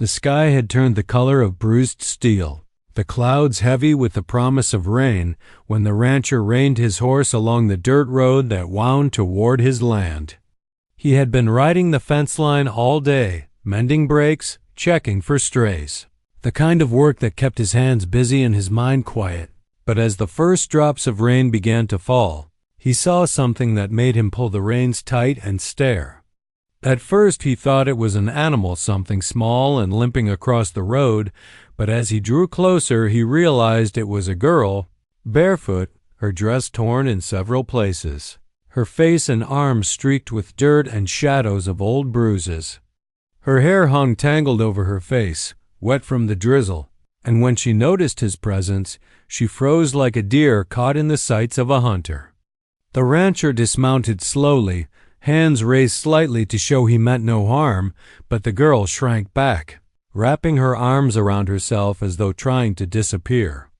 The sky had turned the color of bruised steel, the clouds heavy with the promise of rain, when the rancher reined his horse along the dirt road that wound toward his land. He had been riding the fence line all day, mending brakes, checking for strays. The kind of work that kept his hands busy and his mind quiet. But as the first drops of rain began to fall, he saw something that made him pull the reins tight and stare. At first he thought it was an animal, something small and limping across the road, but as he drew closer he realized it was a girl, barefoot, her dress torn in several places, her face and arms streaked with dirt and shadows of old bruises. Her hair hung tangled over her face, wet from the drizzle, and when she noticed his presence, she froze like a deer caught in the sights of a hunter. The rancher dismounted slowly, hands raised slightly to show he meant no harm, but the girl shrank back, wrapping her arms around herself as though trying to disappear.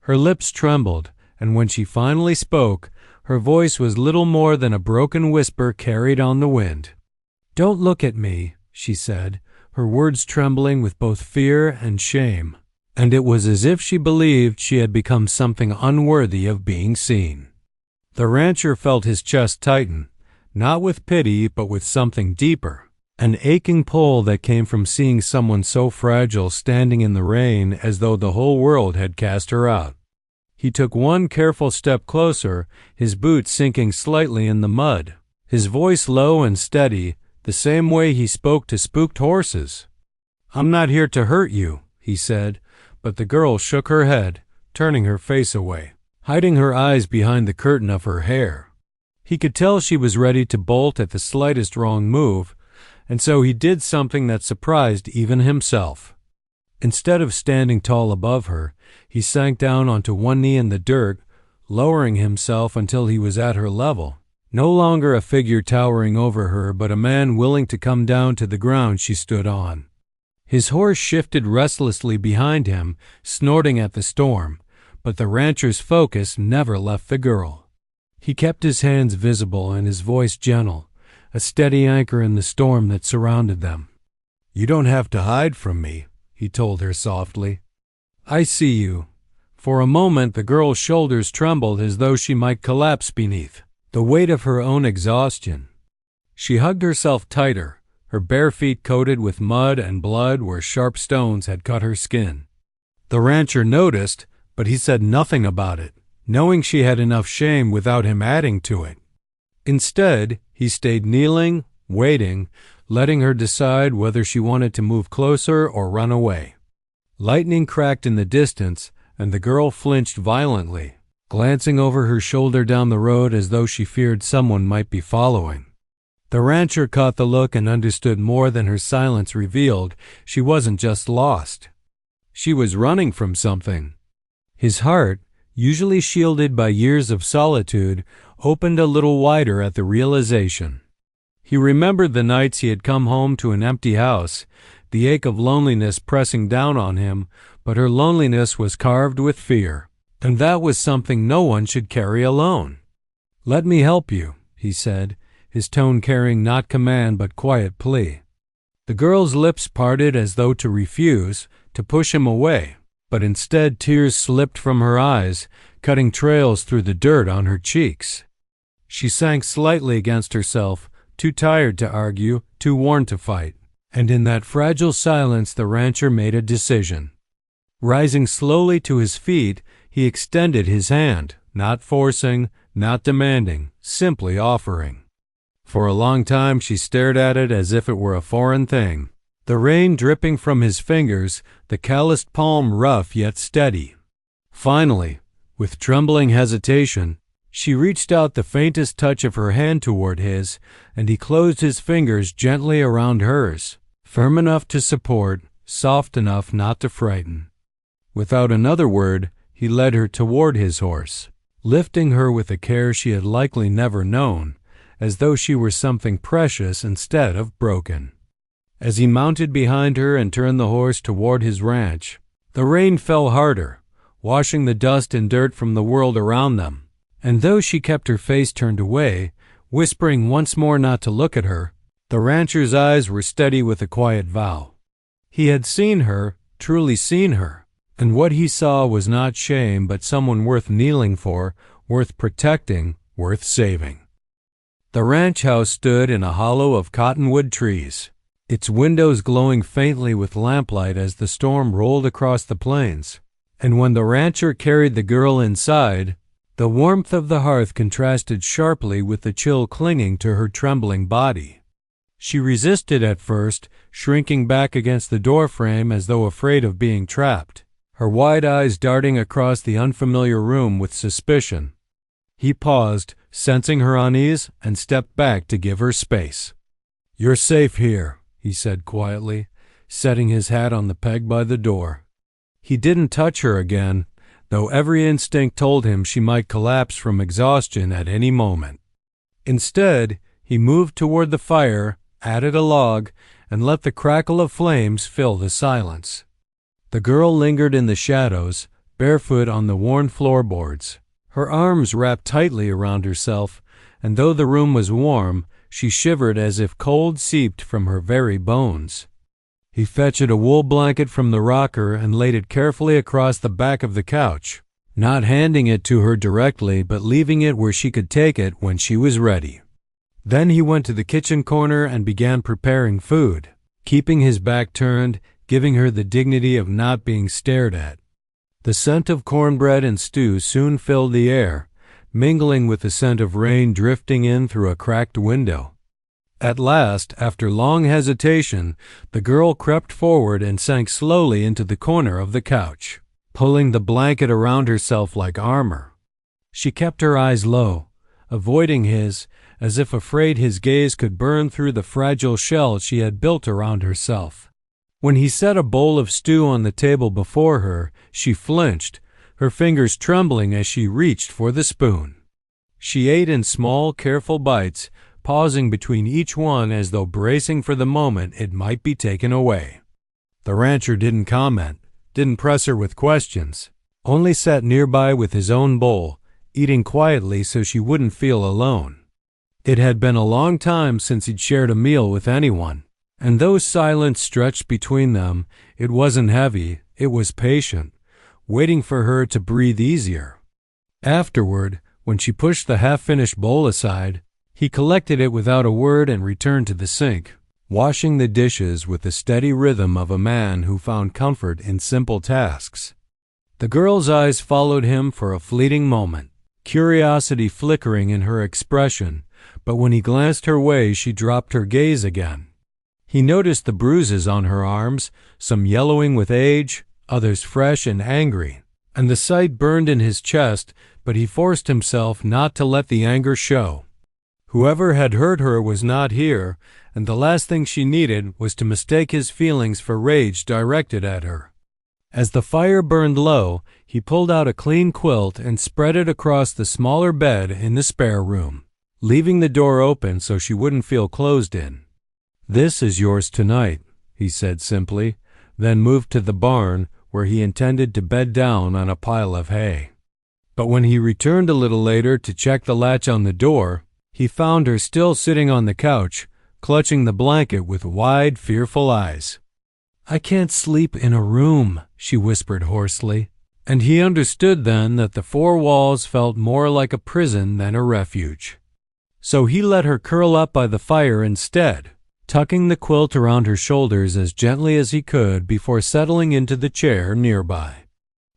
Her lips trembled, and when she finally spoke, her voice was little more than a broken whisper carried on the wind. "Don't look at me," she said, her words trembling with both fear and shame, and it was as if she believed she had become something unworthy of being seen. The rancher felt his chest tighten, not with pity but with something deeper, an aching pull that came from seeing someone so fragile standing in the rain as though the whole world had cast her out. He took one careful step closer, his boots sinking slightly in the mud, his voice low and steady, the same way he spoke to spooked horses. "I'm not here to hurt you," he said, but the girl shook her head, turning her face away, hiding her eyes behind the curtain of her hair. He could tell she was ready to bolt at the slightest wrong move, and so he did something that surprised even himself. Instead of standing tall above her, he sank down onto one knee in the dirt, lowering himself until he was at her level. No longer a figure towering over her, but a man willing to come down to the ground she stood on. His horse shifted restlessly behind him, snorting at the storm, but the rancher's focus never left the girl. He kept his hands visible and his voice gentle, a steady anchor in the storm that surrounded them. "You don't have to hide from me," he told her softly. "I see you." For a moment the girl's shoulders trembled as though she might collapse beneath the weight of her own exhaustion. She hugged herself tighter, her bare feet coated with mud and blood where sharp stones had cut her skin. The rancher noticed, but he said nothing about it, knowing she had enough shame without him adding to it. Instead, he stayed kneeling, waiting, letting her decide whether she wanted to move closer or run away. Lightning cracked in the distance, and the girl flinched violently, glancing over her shoulder down the road as though she feared someone might be following. The rancher caught the look and understood more than her silence revealed. She wasn't just lost. She was running from something. His heart, usually shielded by years of solitude, opened a little wider at the realization. He remembered the nights he had come home to an empty house, the ache of loneliness pressing down on him, but her loneliness was carved with fear, and that was something no one should carry alone. "Let me help you," he said, his tone carrying not command but quiet plea. The girl's lips parted as though to refuse, to push him away, but instead tears slipped from her eyes, cutting trails through the dirt on her cheeks. She sank slightly against herself, too tired to argue, too worn to fight, and in that fragile silence the rancher made a decision. Rising slowly to his feet, he extended his hand, not forcing, not demanding, simply offering. For a long time she stared at it as if it were a foreign thing, the rain dripping from his fingers, the calloused palm rough yet steady. Finally, with trembling hesitation, she reached out the faintest touch of her hand toward his, and he closed his fingers gently around hers, firm enough to support, soft enough not to frighten. Without another word, he led her toward his horse, lifting her with a care she had likely never known, as though she were something precious instead of broken. As he mounted behind her and turned the horse toward his ranch, the rain fell harder, washing the dust and dirt from the world around them, and though she kept her face turned away, whispering once more not to look at her, the rancher's eyes were steady with a quiet vow. He had seen her, truly seen her, and what he saw was not shame but someone worth kneeling for, worth protecting, worth saving. The ranch house stood in a hollow of cottonwood trees, its windows glowing faintly with lamplight as the storm rolled across the plains. And when the rancher carried the girl inside, the warmth of the hearth contrasted sharply with the chill clinging to her trembling body. She resisted at first, shrinking back against the doorframe as though afraid of being trapped, her wide eyes darting across the unfamiliar room with suspicion. He paused, sensing her unease, and stepped back to give her space. "You're safe here," he said quietly, setting his hat on the peg by the door. He didn't touch her again, though every instinct told him she might collapse from exhaustion at any moment. Instead, he moved toward the fire, added a log, and let the crackle of flames fill the silence. The girl lingered in the shadows, barefoot on the worn floorboards, her arms wrapped tightly around herself, and though the room was warm, she shivered as if cold seeped from her very bones. He fetched a wool blanket from the rocker and laid it carefully across the back of the couch, not handing it to her directly but leaving it where she could take it when she was ready. Then he went to the kitchen corner and began preparing food, keeping his back turned, giving her the dignity of not being stared at. The scent of cornbread and stew soon filled the air, mingling with the scent of rain drifting in through a cracked window. At last, after long hesitation, the girl crept forward and sank slowly into the corner of the couch, pulling the blanket around herself like armor. She kept her eyes low, avoiding his, as if afraid his gaze could burn through the fragile shell she had built around herself. When he set a bowl of stew on the table before her, she flinched, her fingers trembling as she reached for the spoon. She ate in small, careful bites, pausing between each one as though bracing for the moment it might be taken away. The rancher didn't comment, didn't press her with questions, only sat nearby with his own bowl, eating quietly so she wouldn't feel alone. It had been a long time since he'd shared a meal with anyone, and though silence stretched between them, it wasn't heavy, it was patient, waiting for her to breathe easier. Afterward, when she pushed the half-finished bowl aside, he collected it without a word and returned to the sink, washing the dishes with the steady rhythm of a man who found comfort in simple tasks. The girl's eyes followed him for a fleeting moment, curiosity flickering in her expression, but when he glanced her way, she dropped her gaze again. He noticed the bruises on her arms, some yellowing with age, others fresh and angry, and the sight burned in his chest, but he forced himself not to let the anger show. Whoever had hurt her was not here, and the last thing she needed was to mistake his feelings for rage directed at her. As the fire burned low, he pulled out a clean quilt and spread it across the smaller bed in the spare room, leaving the door open so she wouldn't feel closed in. "This is yours tonight," he said simply, then moved to the barn where he intended to bed down on a pile of hay. But when he returned a little later to check the latch on the door, he found her still sitting on the couch, clutching the blanket with wide, fearful eyes. "I can't sleep in a room," she whispered hoarsely, and he understood then that the four walls felt more like a prison than a refuge. So he let her curl up by the fire instead, tucking the quilt around her shoulders as gently as he could before settling into the chair nearby.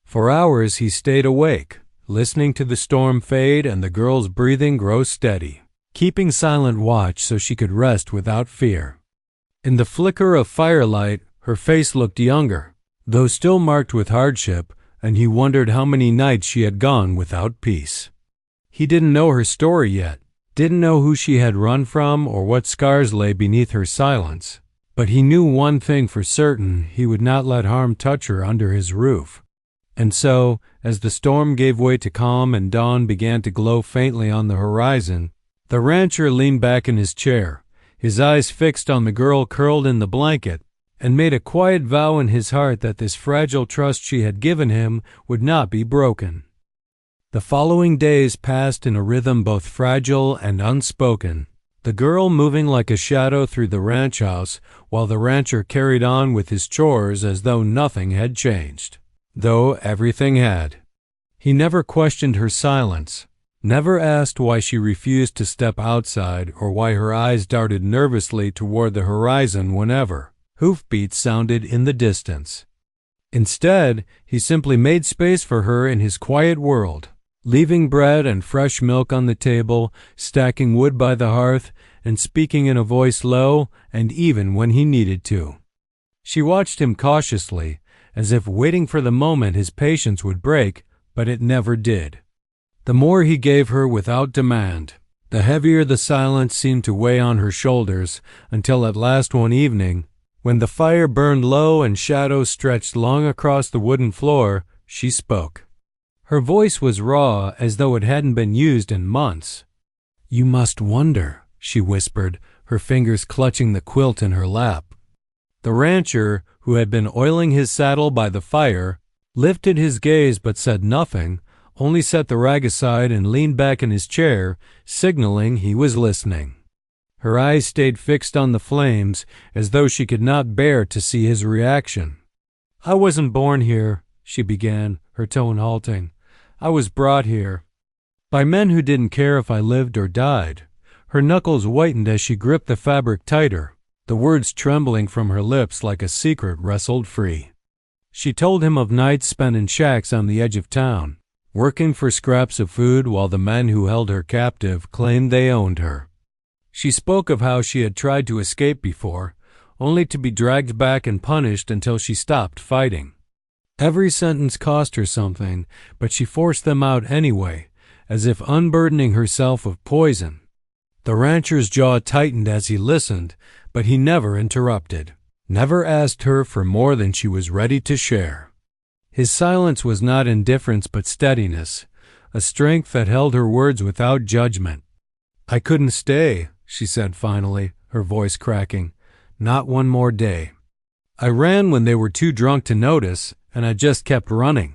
For hours he stayed awake, listening to the storm fade and the girl's breathing grow steady, keeping silent watch so she could rest without fear. In the flicker of firelight, her face looked younger, though still marked with hardship, and he wondered how many nights she had gone without peace. He didn't know her story yet, didn't know who she had run from or what scars lay beneath her silence, but he knew one thing for certain: he would not let harm touch her under his roof. And so, as the storm gave way to calm and dawn began to glow faintly on the horizon, the rancher leaned back in his chair, his eyes fixed on the girl curled in the blanket, and made a quiet vow in his heart that this fragile trust she had given him would not be broken. The following days passed in a rhythm both fragile and unspoken. the girl moving like a shadow through the ranch house while the rancher carried on with his chores as though nothing had changed. Though everything had. He never questioned her silence, never asked why she refused to step outside or why her eyes darted nervously toward the horizon whenever hoofbeats sounded in the distance. Instead, he simply made space for her in his quiet world, leaving bread and fresh milk on the table, stacking wood by the hearth, and speaking in a voice low and even when he needed to. She watched him cautiously, as if waiting for the moment his patience would break, but it never did. The more he gave her without demand, the heavier the silence seemed to weigh on her shoulders, until at last one evening, when the fire burned low and shadows stretched long across the wooden floor, she spoke. Her voice was raw, as though it hadn't been used in months. "You must wonder," she whispered, her fingers clutching the quilt in her lap. The rancher, who had been oiling his saddle by the fire, lifted his gaze but said nothing, only set the rag aside and leaned back in his chair, signaling he was listening. Her eyes stayed fixed on the flames, as though she could not bear to see his reaction. "I wasn't born here," she began, her tone halting. "I was brought here. By men who didn't care if I lived or died." Her knuckles whitened as she gripped the fabric tighter, the words trembling from her lips like a secret wrestled free. She told him of nights spent in shacks on the edge of town, working for scraps of food while the men who held her captive claimed they owned her. She spoke of how she had tried to escape before, only to be dragged back and punished until she stopped fighting. Every sentence cost her something, but she forced them out anyway, as if unburdening herself of poison. The rancher's jaw tightened as he listened, but he never interrupted, never asked her for more than she was ready to share. His silence was not indifference but steadiness, a strength that held her words without judgment. "I couldn't stay," she said finally, her voice cracking. "Not one more day. I ran when they were too drunk to notice, and I just kept running.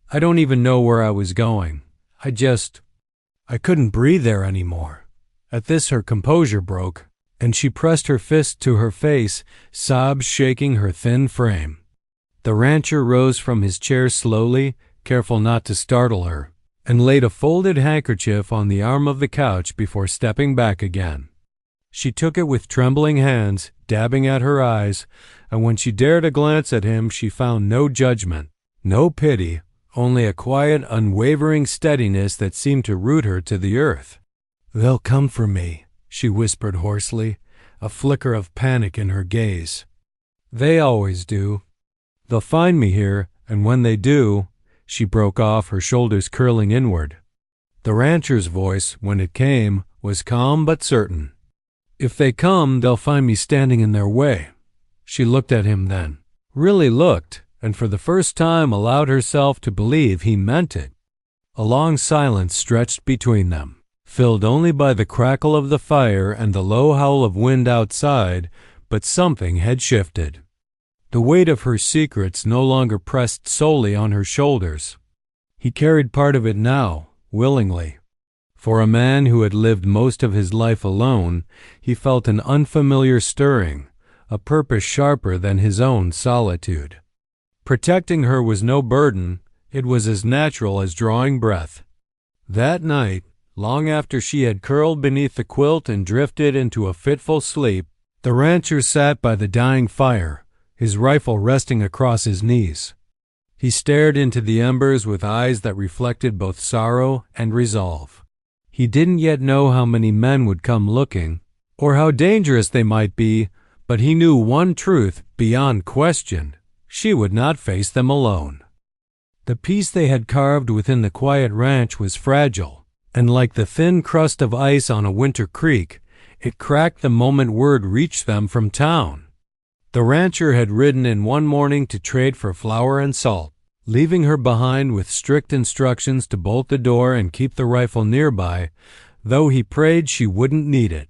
I don't even know where I was going. I couldn't breathe there anymore." At this her composure broke, and she pressed her fist to her face, sobs shaking her thin frame. The rancher rose from his chair slowly, careful not to startle her, and laid a folded handkerchief on the arm of the couch before stepping back again. She took it with trembling hands, dabbing at her eyes, and when she dared a glance at him she found no judgment, no pity, only a quiet, unwavering steadiness that seemed to root her to the earth. "They'll come for me," she whispered hoarsely, a flicker of panic in her gaze. "They always do. They'll find me here, and when they do—" She broke off, her shoulders curling inward. The rancher's voice, when it came, was calm but certain. "If they come, they'll find me standing in their way." She looked at him then, really looked, and for the first time allowed herself to believe he meant it. A long silence stretched between them, filled only by the crackle of the fire and the low howl of wind outside, but something had shifted. The weight of her secrets no longer pressed solely on her shoulders. He carried part of it now, willingly. For a man who had lived most of his life alone, he felt an unfamiliar stirring, a purpose sharper than his own solitude. Protecting her was no burden, it was as natural as drawing breath. That night, long after she had curled beneath the quilt and drifted into a fitful sleep, the rancher sat by the dying fire, his rifle resting across his knees. He stared into the embers with eyes that reflected both sorrow and resolve. He didn't yet know how many men would come looking, or how dangerous they might be, but he knew one truth beyond question: she would not face them alone. The peace they had carved within the quiet ranch was fragile, and like the thin crust of ice on a winter creek, it cracked the moment word reached them from town. The rancher had ridden in one morning to trade for flour and salt, leaving her behind with strict instructions to bolt the door and keep the rifle nearby, though he prayed she wouldn't need it.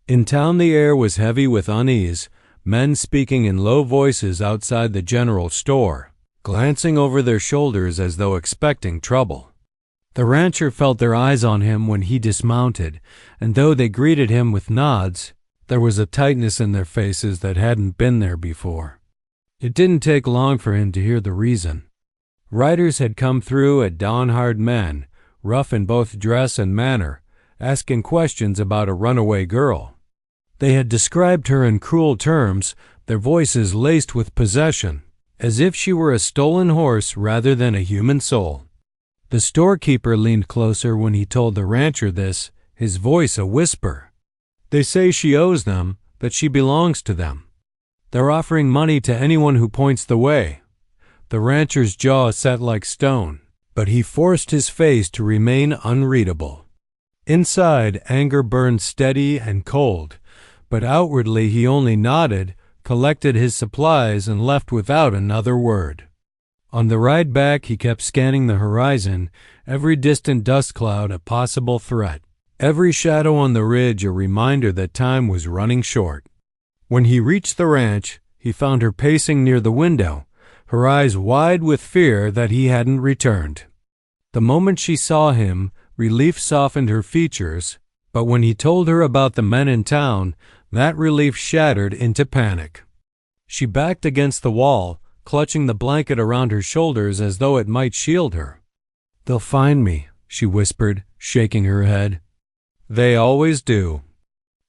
In town the air was heavy with unease, men speaking in low voices outside the general store, glancing over their shoulders as though expecting trouble. The rancher felt their eyes on him when he dismounted, and though they greeted him with nods, there was a tightness in their faces that hadn't been there before. It didn't take long for him to hear the reason. Riders had come through at dawn-hard men, rough in both dress and manner, asking questions about a runaway girl. They had described her in cruel terms, their voices laced with possession, as if she were a stolen horse rather than a human soul. The storekeeper leaned closer when he told the rancher this, his voice a whisper. They say she owes them, that she belongs to them. They're offering money to anyone who points the way. The rancher's jaw set like stone, but he forced his face to remain unreadable. Inside, anger burned steady and cold, but outwardly he only nodded, collected his supplies, and left without another word. On the ride back, he kept scanning the horizon, every distant dust cloud a possible threat, every shadow on the ridge a reminder that time was running short. When he reached the ranch, he found her pacing near the window, her eyes wide with fear that he hadn't returned. The moment she saw him, relief softened her features, but when he told her about the men in town, that relief shattered into panic. She backed against the wall, clutching the blanket around her shoulders as though it might shield her. "They'll find me," she whispered, shaking her head. "They always do.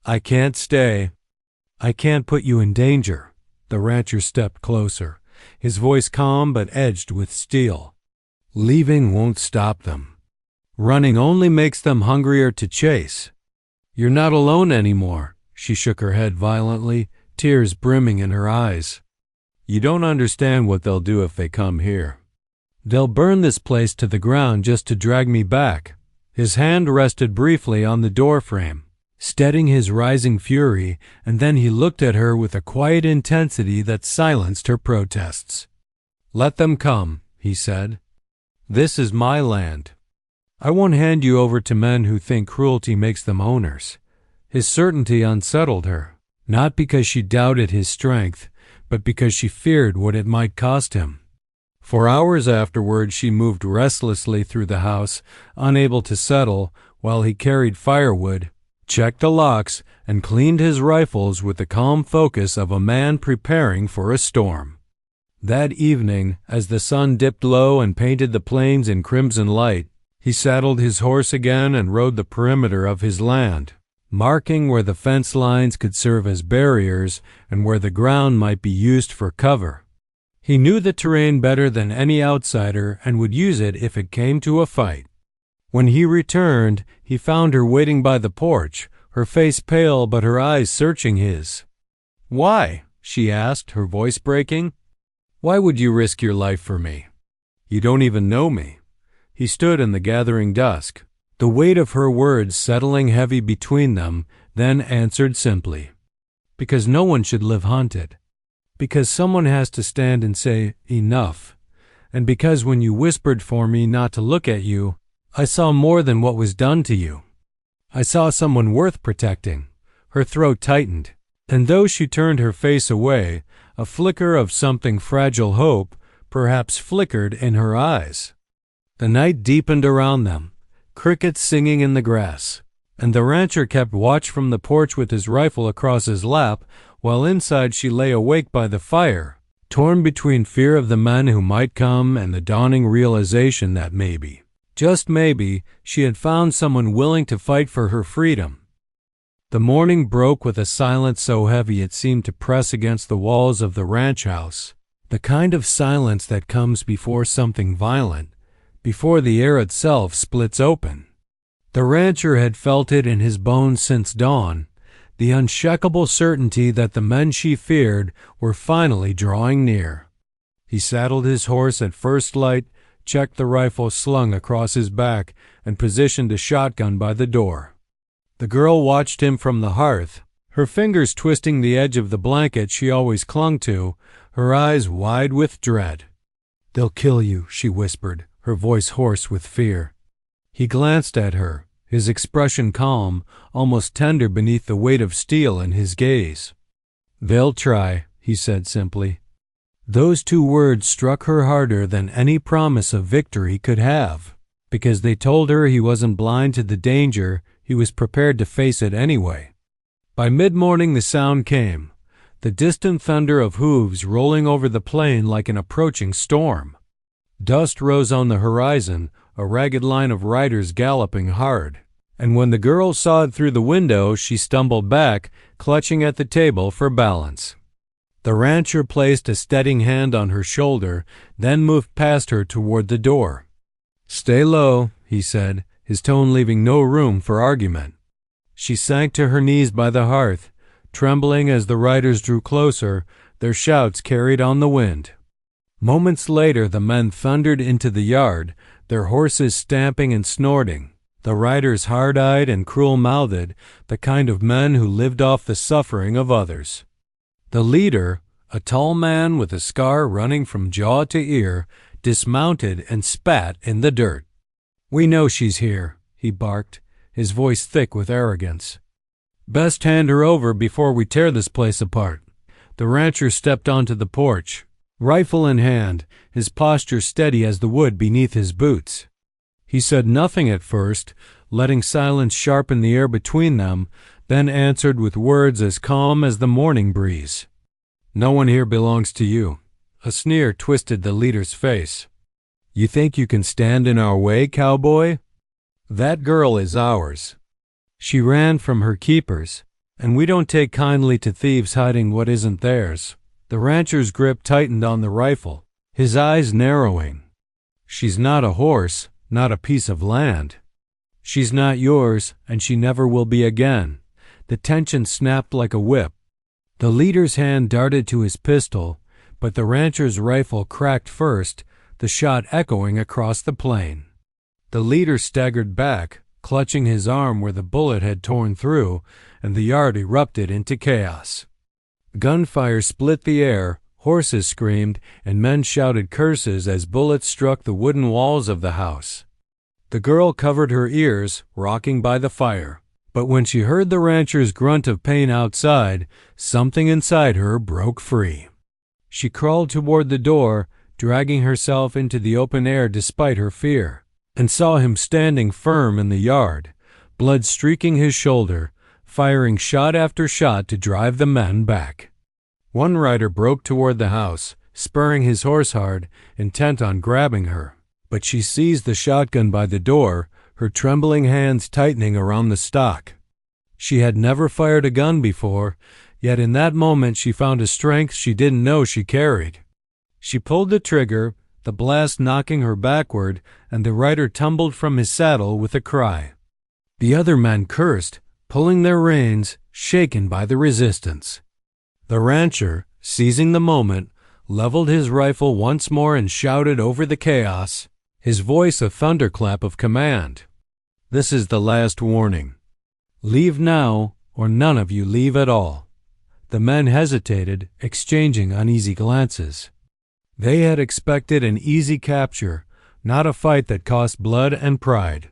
I can't stay. I can't put you in danger." The rancher stepped closer, his voice calm but edged with steel. "Leaving won't stop them. Running only makes them hungrier to chase. You're not alone anymore." She shook her head violently, tears brimming in her eyes. "You don't understand what they'll do if they come here. They'll burn this place to the ground just to drag me back." His hand rested briefly on the doorframe, steadying his rising fury, and then he looked at her with a quiet intensity that silenced her protests. "Let them come," he said. "This is my land. I won't hand you over to men who think cruelty makes them owners." His certainty unsettled her, not because she doubted his strength, but because she feared what it might cost him. For hours afterward she moved restlessly through the house, unable to settle, while he carried firewood, checked the locks, and cleaned his rifles with the calm focus of a man preparing for a storm. That evening, as the sun dipped low and painted the plains in crimson light, he saddled his horse again and rode the perimeter of his land, marking where the fence lines could serve as barriers and where the ground might be used for cover. He knew the terrain better than any outsider and would use it if it came to a fight. When he returned, he found her waiting by the porch, her face pale but her eyes searching his. "Why?" she asked, her voice breaking. "Why would you risk your life for me? You don't even know me." He stood in the gathering dusk, the weight of her words settling heavy between them, then answered simply, "Because no one should live hunted. Because someone has to stand and say, 'Enough.' And because when you whispered for me not to look at you, I saw more than what was done to you. I saw someone worth protecting." Her throat tightened, and though she turned her face away, a flicker of something fragile hope perhaps flickered in her eyes. The night deepened around them, crickets singing in the grass, and the rancher kept watch from the porch with his rifle across his lap, while inside she lay awake by the fire, torn between fear of the men who might come and the dawning realization that maybe, just maybe, she had found someone willing to fight for her freedom. The morning broke with a silence so heavy it seemed to press against the walls of the ranch house, the kind of silence that comes before something violent, before the air itself splits open. The rancher had felt it in his bones since dawn, the unshakable certainty that the men she feared were finally drawing near. He saddled his horse at first light, checked the rifle slung across his back, and positioned a shotgun by the door. The girl watched him from the hearth, her fingers twisting the edge of the blanket she always clung to, her eyes wide with dread. "They'll kill you," she whispered, her voice hoarse with fear. He glanced at her, his expression calm, almost tender beneath the weight of steel in his gaze. "They'll try," he said simply. Those two words struck her harder than any promise of victory could have. because they told her he wasn't blind to the danger, he was prepared to face it anyway. By mid-morning the sound came, the distant thunder of hooves rolling over the plain like an approaching storm. Dust rose on the horizon, a ragged line of riders galloping hard, and when the girl saw it through the window, she stumbled back, clutching at the table for balance. The rancher placed a steadying hand on her shoulder, then moved past her toward the door. "Stay low," he said, his tone leaving no room for argument. She sank to her knees by the hearth, trembling as the riders drew closer, their shouts carried on the wind. Moments later the men thundered into the yard, their horses stamping and snorting, the riders hard-eyed and cruel-mouthed, the kind of men who lived off the suffering of others. The leader, a tall man with a scar running from jaw to ear, dismounted and spat in the dirt. "We know she's here," he barked, his voice thick with arrogance. "Best hand her over before we tear this place apart." The rancher stepped onto the porch, rifle in hand, his posture steady as the wood beneath his boots. He said nothing at first, letting silence sharpen the air between them, then answered with words as calm as the morning breeze. "No one here belongs to you." A sneer twisted the leader's face. "You think you can stand in our way, cowboy? That girl is ours. She ran from her keepers, and we don't take kindly to thieves hiding what isn't theirs." The rancher's grip tightened on the rifle, his eyes narrowing. "She's not a horse, not a piece of land. She's not yours, and she never will be again." The tension snapped like a whip. The leader's hand darted to his pistol, but the rancher's rifle cracked first, the shot echoing across the plain. The leader staggered back, clutching his arm where the bullet had torn through, and the yard erupted into chaos. Gunfire split the air, horses screamed, and men shouted curses as bullets struck the wooden walls of the house. The girl covered her ears, rocking by the fire. But when she heard the rancher's grunt of pain outside, something inside her broke free. She crawled toward the door, dragging herself into the open air despite her fear, and saw him standing firm in the yard, blood streaking his shoulder, firing shot after shot to drive the men back. One rider broke toward the house, spurring his horse hard, intent on grabbing her, but she seized the shotgun by the door, her trembling hands tightening around the stock. She had never fired a gun before, yet in that moment she found a strength she didn't know she carried. She pulled the trigger, the blast knocking her backward, and the rider tumbled from his saddle with a cry. The other men cursed, pulling their reins, shaken by the resistance. The rancher, seizing the moment, leveled his rifle once more and shouted over the chaos, his voice a thunderclap of command. "This is the last warning. Leave now, or none of you leave at all." The men hesitated, exchanging uneasy glances. They had expected an easy capture, not a fight that cost blood and pride.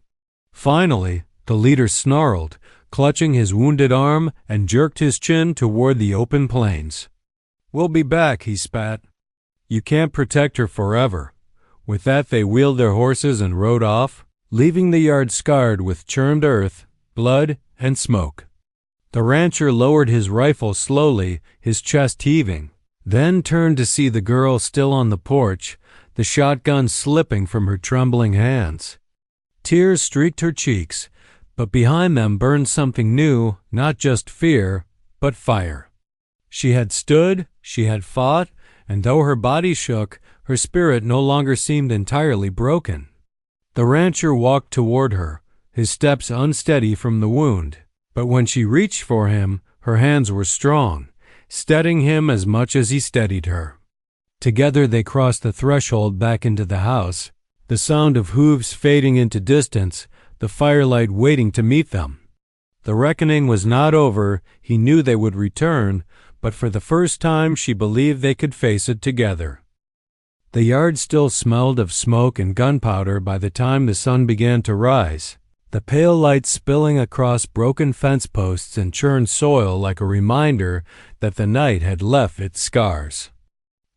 Finally, the leader snarled, clutching his wounded arm, and jerked his chin toward the open plains. "We'll be back," he spat. "You can't protect her forever." With that they wheeled their horses and rode off, leaving the yard scarred with churned earth, blood, and smoke. The rancher lowered his rifle slowly, his chest heaving, then turned to see the girl still on the porch, the shotgun slipping from her trembling hands. Tears streaked her cheeks, but behind them burned something new, not just fear, but fire. She had stood, she had fought, and though her body shook, her spirit no longer seemed entirely broken. The rancher walked toward her, his steps unsteady from the wound, but when she reached for him, her hands were strong, steadying him as much as he steadied her. Together they crossed the threshold back into the house, the sound of hooves fading into distance, the firelight waiting to meet them. The reckoning was not over, he knew they would return, but for the first time she believed they could face it together. The yard still smelled of smoke and gunpowder by the time the sun began to rise, the pale light spilling across broken fence posts and churned soil like a reminder that the night had left its scars.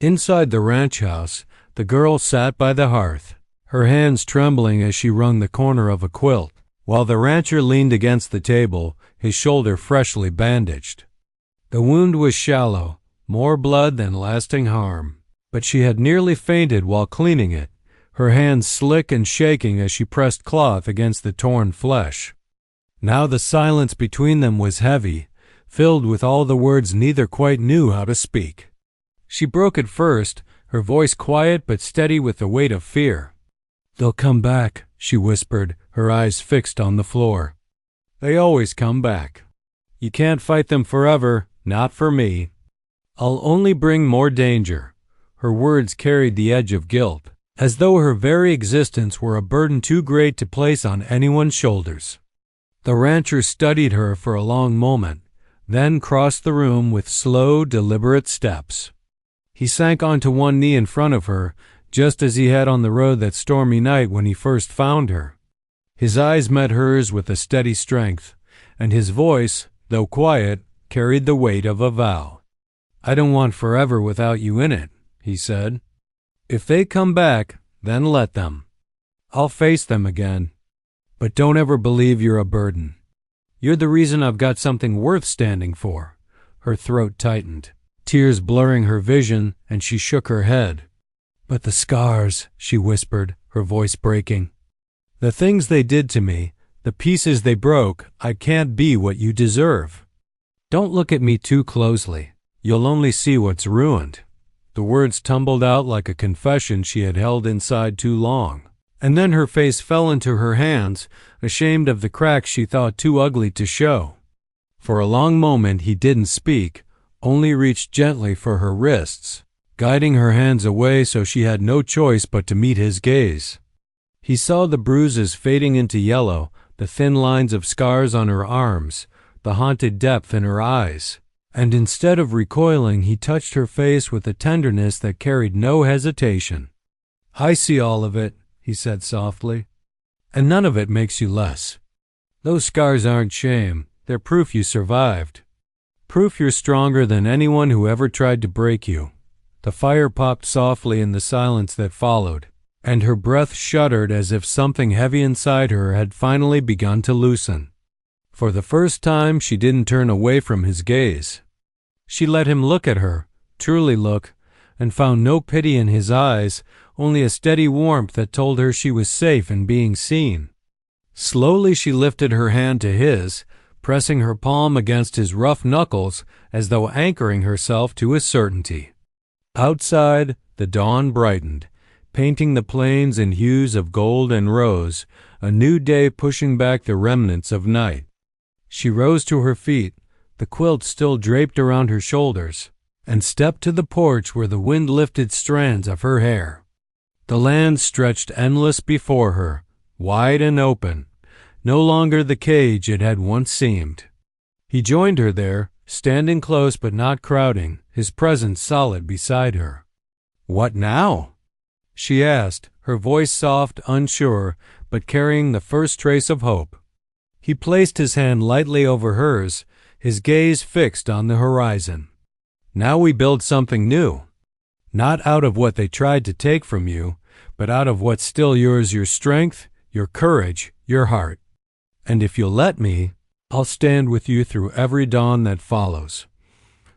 Inside the ranch house, the girl sat by the hearth, her hands trembling as she wrung the corner of a quilt, while the rancher leaned against the table, his shoulder freshly bandaged. The wound was shallow, more blood than lasting harm, but she had nearly fainted while cleaning it, her hands slick and shaking as she pressed cloth against the torn flesh. Now the silence between them was heavy, filled with all the words neither quite knew how to speak. She broke it first, her voice quiet but steady with the weight of fear. "They'll come back," she whispered, her eyes fixed on the floor. "They always come back. You can't fight them forever, not for me. I'll only bring more danger." Her words carried the edge of guilt, as though her very existence were a burden too great to place on anyone's shoulders. The rancher studied her for a long moment, then crossed the room with slow, deliberate steps. He sank onto one knee in front of her, just as he had on the road that stormy night when he first found her. His eyes met hers with a steady strength, and his voice, though quiet, carried the weight of a vow. "I don't want forever without you in it," he said. "If they come back, then let them. I'll face them again. But don't ever believe you're a burden. You're the reason I've got something worth standing for." Her throat tightened, tears blurring her vision, and she shook her head. "But the scars," she whispered, her voice breaking. "The things they did to me, the pieces they broke, I can't be what you deserve. Don't look at me too closely. You'll only see what's ruined." The words tumbled out like a confession she had held inside too long. And then her face fell into her hands, ashamed of the cracks she thought too ugly to show. For a long moment he didn't speak, only reached gently for her wrists, guiding her hands away so she had no choice but to meet his gaze. He saw the bruises fading into yellow, the thin lines of scars on her arms, the haunted depth in her eyes, and instead of recoiling, he touched her face with a tenderness that carried no hesitation. "I see all of it," he said softly, "and none of it makes you less. Those scars aren't shame, they're proof you survived. Proof you're stronger than anyone who ever tried to break you." The fire popped softly in the silence that followed, and her breath shuddered as if something heavy inside her had finally begun to loosen. For the first time, she didn't turn away from his gaze. She let him look at her, truly look, and found no pity in his eyes, only a steady warmth that told her she was safe in being seen. Slowly she lifted her hand to his, pressing her palm against his rough knuckles as though anchoring herself to a certainty. Outside, the dawn brightened, painting the plains in hues of gold and rose, a new day pushing back the remnants of night. She rose to her feet, the quilt still draped around her shoulders, and stepped to the porch where the wind lifted strands of her hair. The land stretched endless before her, wide and open, no longer the cage it had once seemed. He joined her there, standing close but not crowding, his presence solid beside her. "What now?" she asked, her voice soft, unsure, but carrying the first trace of hope. He placed his hand lightly over hers, his gaze fixed on the horizon. "Now we build something new. Not out of what they tried to take from you, but out of what's still yours, your strength, your courage, your heart. And if you'll let me, I'll stand with you through every dawn that follows."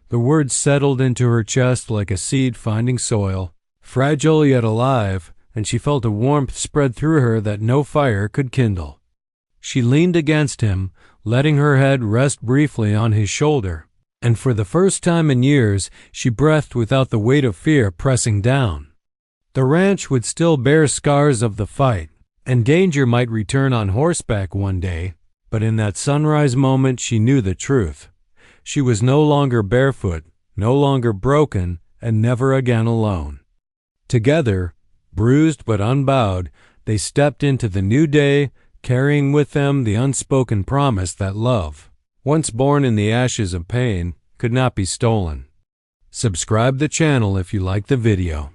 The words settled into her chest like a seed finding soil, fragile yet alive, and she felt a warmth spread through her that no fire could kindle. She leaned against him, letting her head rest briefly on his shoulder, and for the first time in years she breathed without the weight of fear pressing down. The ranch would still bear scars of the fight, and danger might return on horseback one day, but in that sunrise moment she knew the truth. She was no longer barefoot, no longer broken, and never again alone. Together, bruised but unbowed, they stepped into the new day, carrying with them the unspoken promise that love, once born in the ashes of pain, could not be stolen. Subscribe the channel if you like the video.